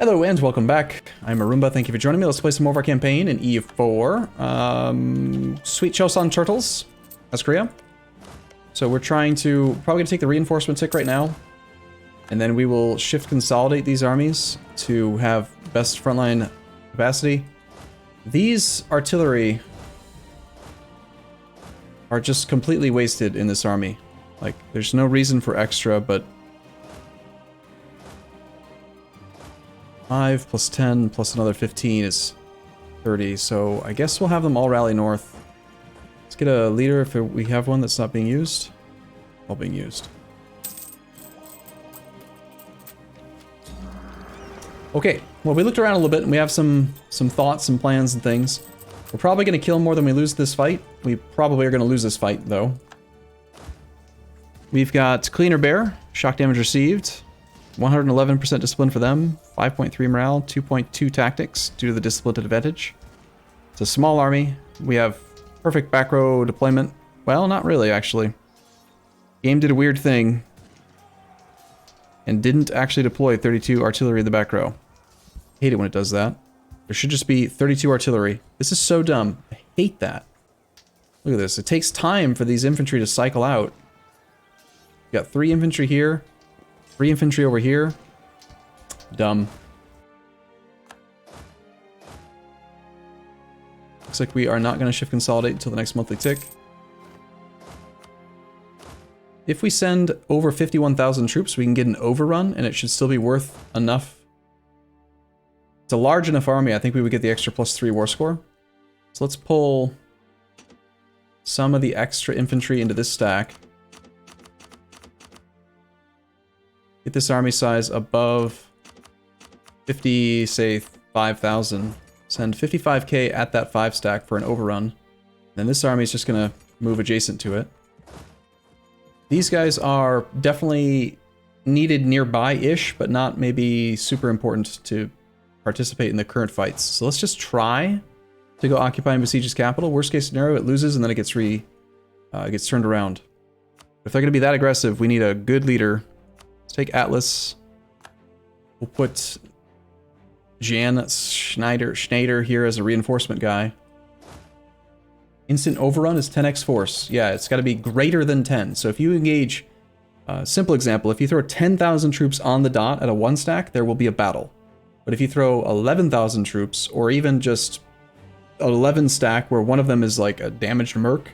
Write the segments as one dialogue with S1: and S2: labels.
S1: Hello and welcome back. I'm Arumba. Thank you for joining me. Let's play some more of our campaign in EU4. Sweet Choson turtles. That's Korea. So we're trying to probably gonna take the reinforcement tick right now, and then we will shift consolidate these armies to have best frontline capacity. These artillery are just completely wasted in this army. Like, there's no reason for extra, but 5 plus 10 plus another 15 is 30, so I guess we'll have them all rally north. Let's get a leader if we have one that's not being used. All being used. Okay, well, we looked around a little bit and we have some thoughts and plans and things. We're probably going to kill more than we lose this fight. We probably are going to lose this fight, though. We've got Cleaner Bear, shock damage received. 111% discipline for them, 5.3 morale, 2.2 tactics due to the discipline advantage. It's a small army. We have perfect back row deployment. Well, not really, actually. Game did a weird thing and didn't actually deploy 32 artillery in the back row. Hate it when it does that. There should just be 32 artillery. This is so dumb. I hate that. Look at this. It takes time for these infantry to cycle out. We got 3 infantry here. 3 infantry over here. Dumb. Looks like we are not going to shift consolidate until the next monthly tick. If we send over 51,000 troops, we can get an overrun, and it should still be worth enough. It's a large enough army, I think we would get the extra +3 war score. So let's pull some of the extra infantry into this stack. Get this army size above 50, say 5,000. Send 55k at that 5 stack for an overrun. Then this army is just going to move adjacent to it. These guys are definitely needed nearby-ish, but not maybe super important to participate in the current fights. So let's just try to go occupy and besiege his capital. Worst case scenario, it loses and then it gets turned around. If they're going to be that aggressive, we need a good leader. Let's take Atlas. We'll put Jan Schneider here as a reinforcement guy. Instant overrun is 10x force. Yeah, it's got to be greater than 10. So if you engage, simple example, if you throw 10,000 troops on the dot at a 1 stack, there will be a battle. But if you throw 11,000 troops, or even just 11 stack where one of them is like a damaged merc,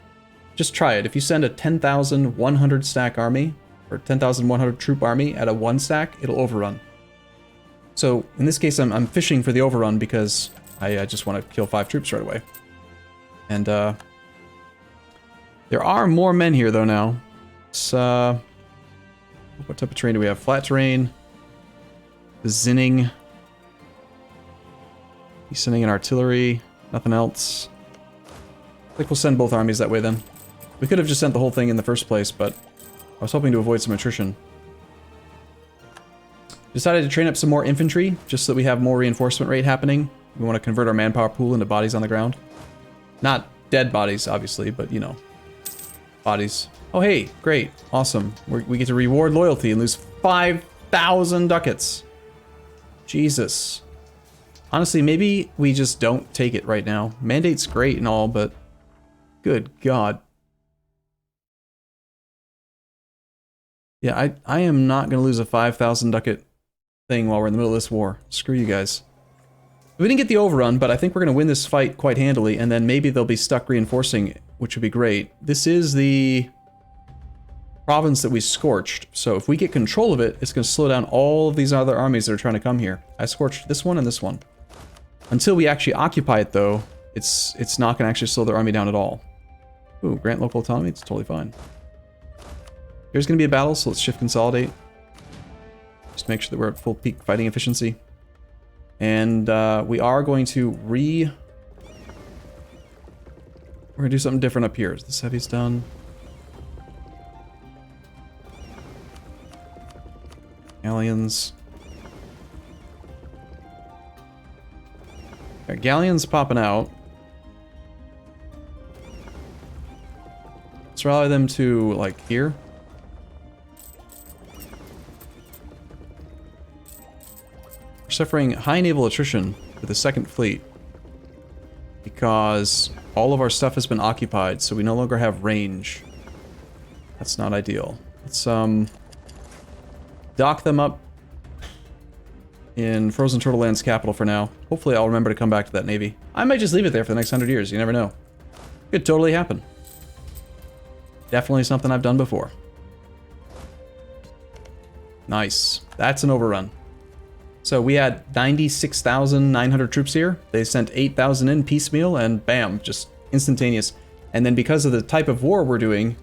S1: just try it. If you send a 10,100 stack army, or 10,100 troop army at a 1 stack, it'll overrun. So in this case, I'm fishing for the overrun because I just want to kill 5 troops right away. And there are more men here though now. So what type of terrain do we have? Flat terrain. The Zinning. He's sending an artillery. Nothing else. I think we'll send both armies that way then. We could have just sent the whole thing in the first place, but I was hoping to avoid some attrition. Decided to train up some more infantry, just so that we have more reinforcement rate happening. We want to convert our manpower pool into bodies on the ground. Not dead bodies, obviously, but, you know, bodies. Oh, hey, great, awesome. We get to reward loyalty and lose 5,000 ducats. Jesus. Honestly, maybe we just don't take it right now. Mandate's great and all, but good God. Yeah, I am not going to lose a 5,000 ducat thing while we're in the middle of this war. Screw you guys. We didn't get the overrun, but I think we're going to win this fight quite handily, and then maybe they'll be stuck reinforcing, which would be great. This is the province that we scorched, so if we get control of it, it's going to slow down all of these other armies that are trying to come here. I scorched this one and this one. Until we actually occupy it, though, it's not going to actually slow their army down at all. Ooh, grant local autonomy, it's totally fine. There's going to be a battle, so let's shift consolidate. Just make sure that we're at full peak fighting efficiency. And we are going to we're going to do something different up here. Is this heavy's done? Galleons. Got galleons popping out. Let's rally them to, like, here. suffering high naval attrition with the second fleet because all of our stuff has been occupied, so we no longer have range. That's not ideal. Let's dock them up in Frozen Turtle Land's capital for now. Hopefully I'll remember to come back to that navy. I might just leave it there for the next 100 years, you never know. Could totally happen. Definitely something I've done before. Nice. That's an overrun. So we had 96,900 troops here. They sent 8,000 in piecemeal, and bam, just instantaneous. And then because of the type of war we're doing,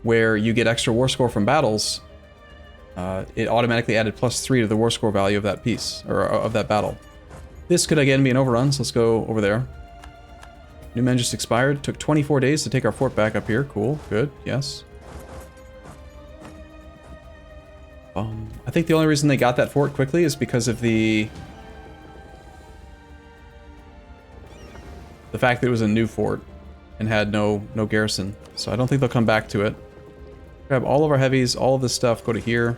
S1: where you get extra war score from battles, it automatically added +3 to the war score value of that piece, or of that battle. This could again be an overrun, so let's go over there. New men just expired. Took 24 days to take our fort back up here. Cool, good, yes. I think the only reason they got that fort quickly is because of the fact that it was a new fort and had no garrison. So I don't think they'll come back to it. Grab all of our heavies, all of this stuff, go to here.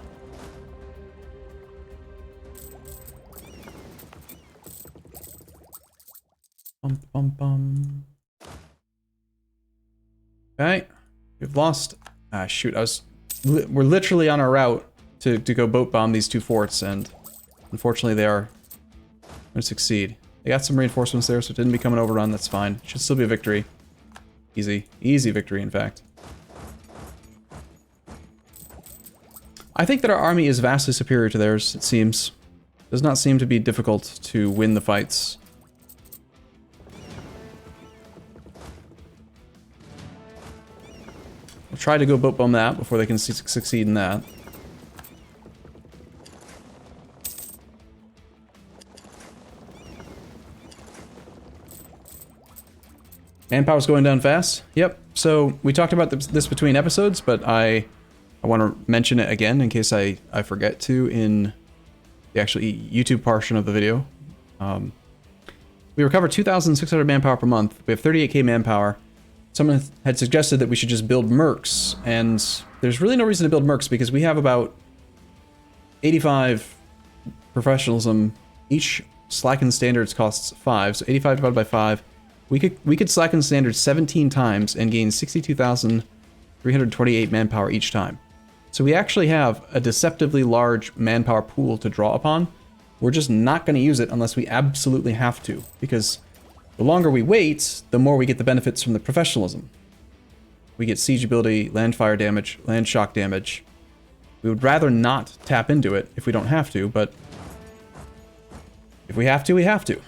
S1: Bum, bum, bum. Okay, we've lost. Ah, shoot! We're literally on our route to go boat bomb these two forts, and unfortunately they are going to succeed. They got some reinforcements there, so it didn't become an overrun. That's fine. Should still be a victory. Easy victory, in fact. I think that our army is vastly superior to theirs. It seems. Does not seem to be difficult to win the fights. We'll try to go boat bomb that before they can succeed in that. Manpower's going down fast. Yep. So we talked about this between episodes, but I want to mention it again in case I forget to in the actual YouTube portion of the video. We recover 2,600 manpower per month. We have 38k manpower. Someone had suggested that we should just build mercs, and there's really no reason to build mercs because we have about 85 professionalism. Each slacken standards costs 5, so 85 divided by 5. We could slacken standards 17 times and gain 62,328 manpower each time. So we actually have a deceptively large manpower pool to draw upon. We're just not going to use it unless we absolutely have to, because the longer we wait, the more we get the benefits from the professionalism. We get siege ability, land fire damage, land shock damage. We would rather not tap into it if we don't have to, but if we have to, we have to.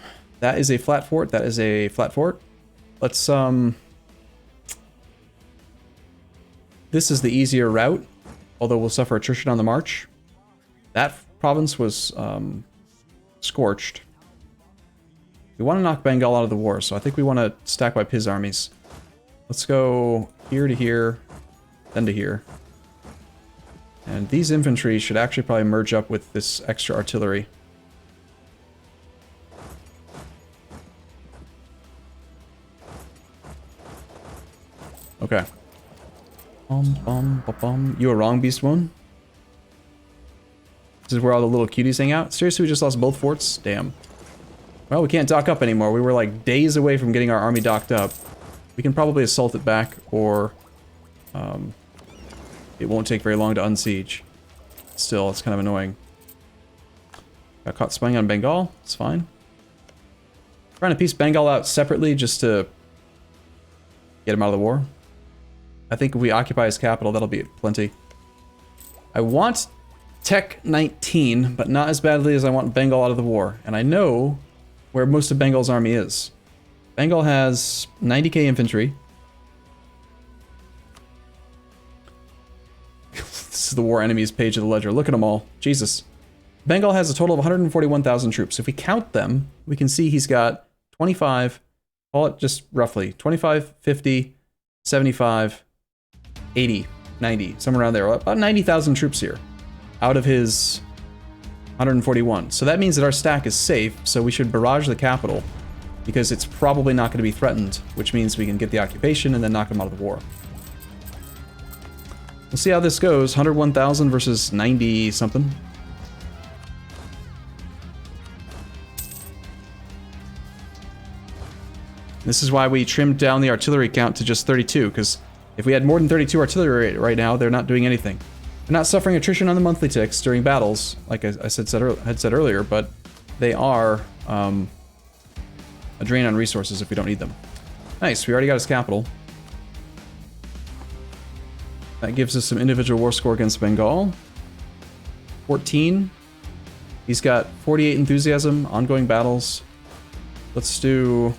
S1: That is a flat fort. That is a flat fort. Let's, this is the easier route, although we'll suffer attrition on the march. That province was, scorched. We want to knock Bengal out of the war, so I think we want to stack wipe his armies. Let's go here to here, then to here. And these infantry should actually probably merge up with this extra artillery. Okay. You were wrong, Beast One. This is where all the little cuties hang out. Seriously, we just lost both forts? Damn. Well, we can't dock up anymore. We were like days away from getting our army docked up. We can probably assault it back, or it won't take very long to unsiege. Still, it's kind of annoying. Got caught spying on Bengal. It's fine. Trying to piece Bengal out separately just to get him out of the war. I think if we occupy his capital, that'll be plenty. I want Tech 19, but not as badly as I want Bengal out of the war. And I know where most of Bengal's army is. Bengal has 90k infantry. This is the war enemies page of the ledger. Look at them all. Jesus. Bengal has a total of 141,000 troops. If we count them, we can see he's got 25, call it just roughly, 25, 50, 75, 80, 90, somewhere around there. About 90,000 troops here out of his 141. So that means that our stack is safe, so we should barrage the capital because it's probably not going to be threatened, which means we can get the occupation and then knock him out of the war. We'll see how this goes. 101,000 versus 90 something. This is why we trimmed down the artillery count to just 32, because if we had more than 32 artillery right now, they're not doing anything. They're not suffering attrition on the monthly ticks during battles, like I had said earlier, but they are a drain on resources if we don't need them. Nice, we already got his capital. That gives us some individual war score against Bengal. 14. He's got 48 enthusiasm, ongoing battles. Let's do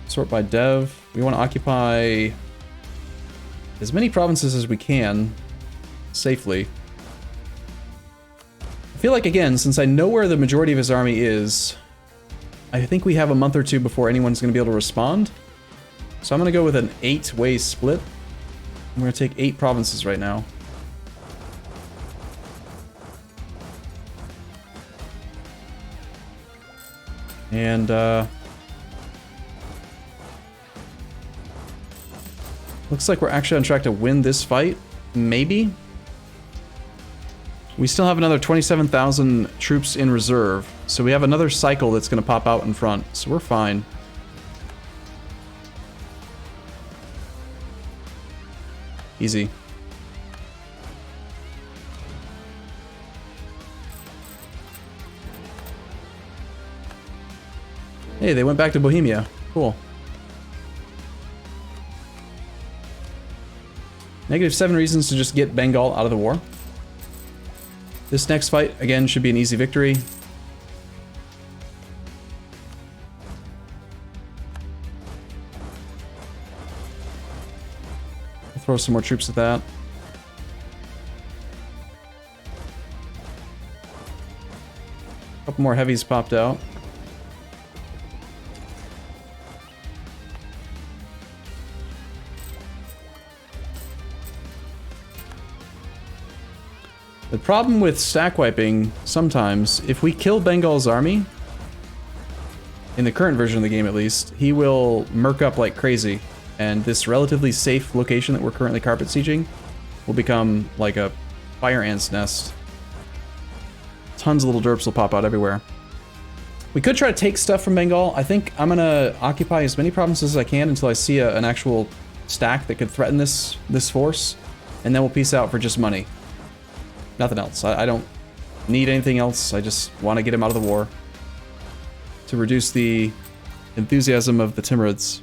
S1: sort by dev. We want to occupy as many provinces as we can safely. I feel like, again, since I know where the majority of his army is, I think we have a month or two before anyone's going to be able to respond. So I'm going to go with an 8-way split. I'm going to take 8 provinces right now. And, looks like we're actually on track to win this fight. Maybe? We still have another 27,000 troops in reserve, so we have another cycle that's going to pop out in front, so we're fine. Easy. Hey, they went back to Bohemia. Cool. -7 reasons to just get Bengal out of the war. This next fight, again, should be an easy victory. I'll throw some more troops at that. A couple more heavies popped out. The problem with stack wiping, sometimes, if we kill Bengal's army, in the current version of the game at least, he will murk up like crazy, and this relatively safe location that we're currently carpet sieging will become like a fire ant's nest. Tons of little derps will pop out everywhere. We could try to take stuff from Bengal. I think I'm gonna occupy as many provinces as I can until I see an actual stack that could threaten this force, and then we'll peace out for just money. Nothing else. I don't need anything else. I just want to get him out of the war to reduce the enthusiasm of the Timurids.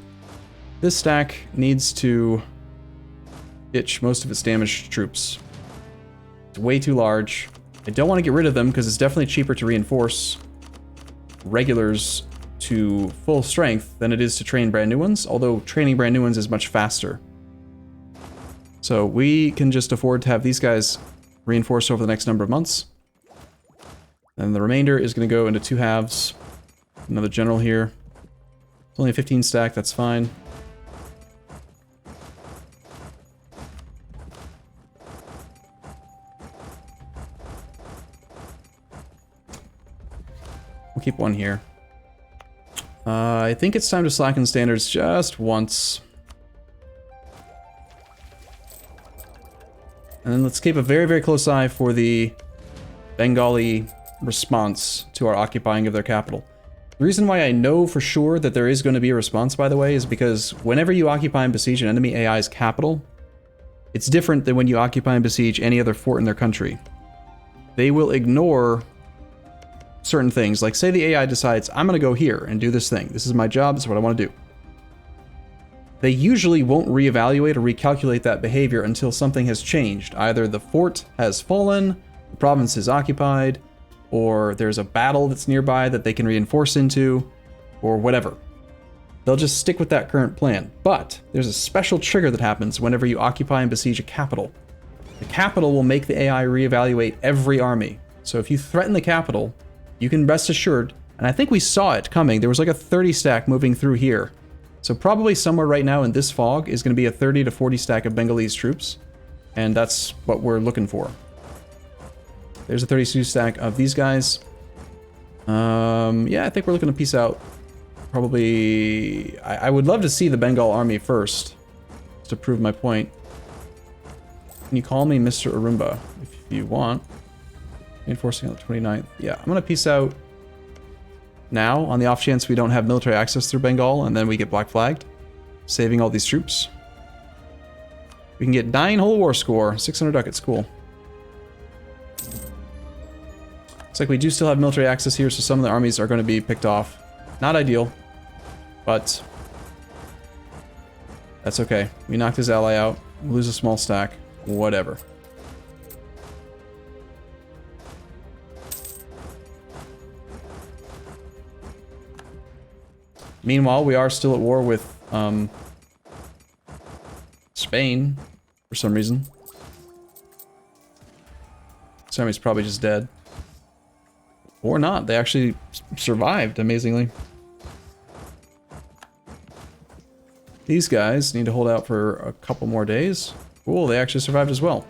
S1: This stack needs to ditch most of its damaged troops. It's way too large. I don't want to get rid of them because it's definitely cheaper to reinforce regulars to full strength than it is to train brand new ones, although training brand new ones is much faster. So we can just afford to have these guys reinforced over the next number of months. And the remainder is going to go into 2 halves. Another general here. It's only a 15 stack, that's fine. We'll keep 1 here. I think it's time to slacken standards just once. And then let's keep a very, very close eye for the Bengali response to our occupying of their capital. The reason why I know for sure that there is going to be a response, by the way, is because whenever you occupy and besiege an enemy AI's capital, it's different than when you occupy and besiege any other fort in their country. They will ignore certain things. Like, say the AI decides, I'm going to go here and do this thing. This is my job. This is what I want to do. They usually won't reevaluate or recalculate that behavior until something has changed. Either the fort has fallen, the province is occupied, or there's a battle that's nearby that they can reinforce into, or whatever. They'll just stick with that current plan. But there's a special trigger that happens whenever you occupy and besiege a capital. The capital will make the AI reevaluate every army. So if you threaten the capital, you can rest assured, and I think we saw it coming, there was like a 30 stack moving through here. So probably somewhere right now in this fog is going to be a 30 to 40 stack of Bengalese troops. And that's what we're looking for. There's a 32 stack of these guys. Yeah, I think we're looking to peace out. Probably... I would love to see the Bengal army first, to prove my point. Can you call me Mr. Arumba if you want? Reinforcing on the 29th. Yeah, I'm going to peace out now on the off chance we don't have military access through Bengal and then we get black flagged, saving all these troops. We can get 9 whole war score, 600 ducats, cool. Looks like we do still have military access here, so some of the armies are going to be picked off. Not ideal, but that's okay. We knocked his ally out, lose a small stack, whatever. Meanwhile, we are still at war with Spain for some reason. This army's probably just dead. Or not. They actually survived, amazingly. These guys need to hold out for a couple more days. Cool, they actually survived as well.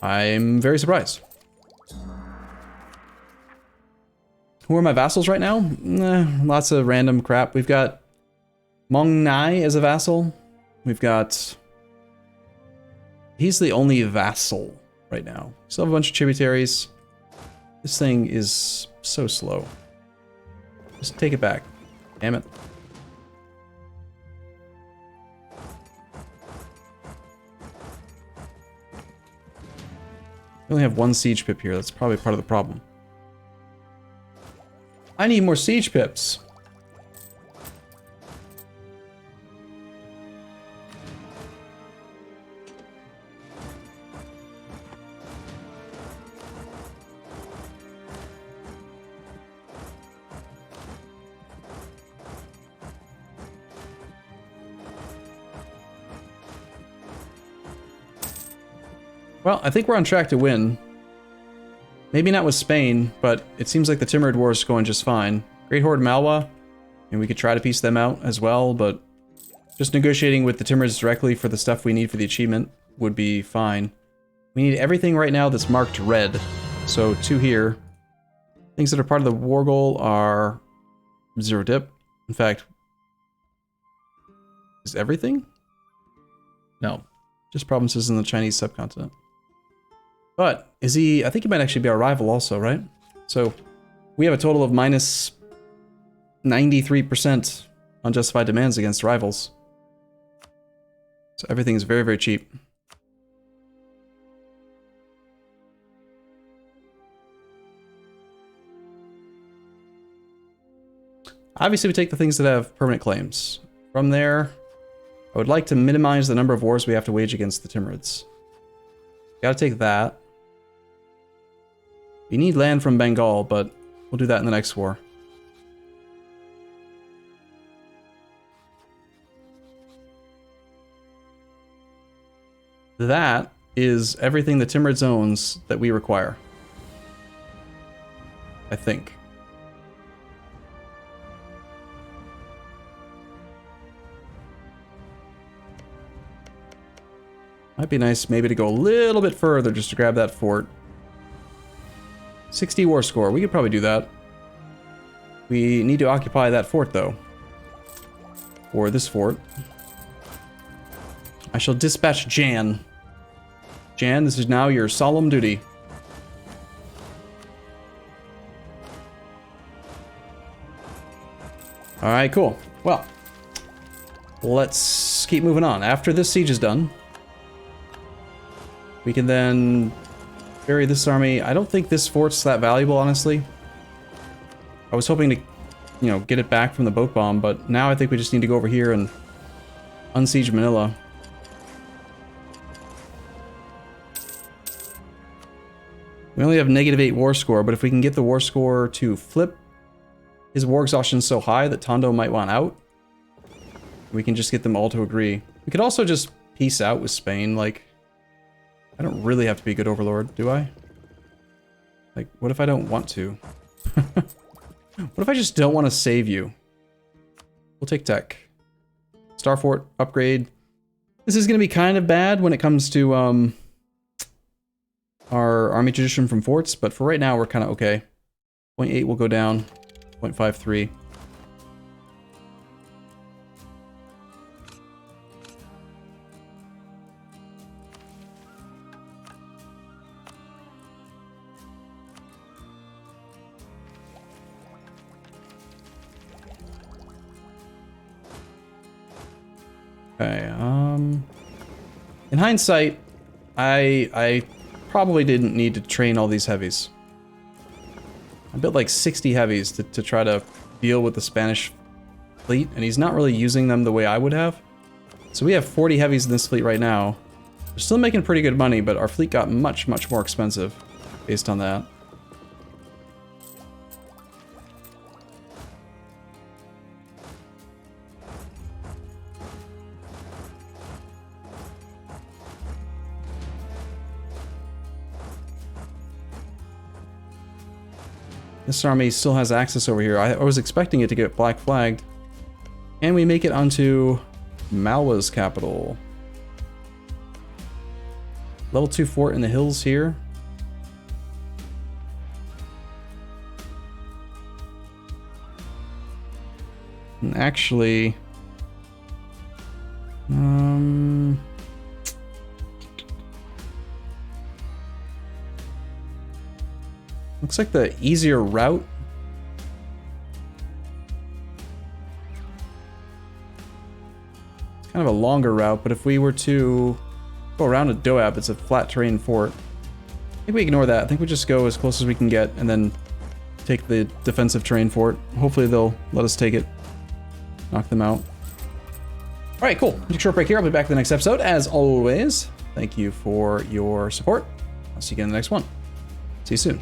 S1: I'm very surprised. Who are my vassals right now? Lots of random crap. We've got Mong Nai as a vassal. We've got... He's the only vassal right now. Still have a bunch of tributaries. This thing is so slow. Just take it back. Damn it. We only have 1 siege pip here. That's probably part of the problem. I need more siege pips. Well, I think we're on track to win. Maybe not with Spain, but it seems like the Timurid War is going just fine. Great Horde Malwa, and we could try to piece them out as well, but just negotiating with the Timurids directly for the stuff we need for the achievement would be fine. We need everything right now that's marked red, so 2 here. Things that are part of the war goal are 0 dip. In fact, is everything? No, just provinces in the Chinese subcontinent. But is he... I think he might actually be our rival also, right? So we have a total of minus 93% unjustified demands against rivals. So everything is very, very cheap. Obviously, we take the things that have permanent claims. From there, I would like to minimize the number of wars we have to wage against the Timurids. Gotta take that. We need land from Bengal, but we'll do that in the next war. That is everything the Timurids owns that we require. I think. Might be nice maybe to go a little bit further just to grab that fort. 60 war score. We could probably do that. We need to occupy that fort, though. Or this fort. I shall dispatch Jan. Jan, this is now your solemn duty. Alright, cool. Well, let's keep moving on. After this siege is done, we can then bury this army. I don't think this fort's that valuable, honestly. I was hoping to, you know, get it back from the boat bomb, but now I think we just need to go over here and unsiege Manila. We only have -8 war score, but if we can get the war score to flip his war exhaustion so high that Tondo might want out, we can just get them all to agree. We could also just peace out with Spain, like... I don't really have to be a good overlord, do I? Like, what if I don't want to? What if I just don't want to save you? We'll take tech. Star Fort, upgrade. This is going to be kind of bad when it comes to our army tradition from forts, but for right now, we're kind of okay. 0.8 will go down. 0.53. Okay, in hindsight, I probably didn't need to train all these heavies. I built like 60 heavies to try to deal with the Spanish fleet, and he's not really using them the way I would have. So we have 40 heavies in this fleet right now. We're still making pretty good money, but our fleet got much, much more expensive based on that. This army still has access over here. I was expecting it to get black flagged. And we make it onto Malwa's capital. Level 2 fort in the hills here. And actually... looks like the easier route. It's kind of a longer route, but if we were to go around to Doab, it's a flat terrain fort. I think we ignore that. I think we just go as close as we can get and then take the defensive terrain fort. Hopefully they'll let us take it. Knock them out. Alright, cool. Take a short break here. I'll be back in the next episode. As always, thank you for your support. I'll see you again in the next one. See you soon.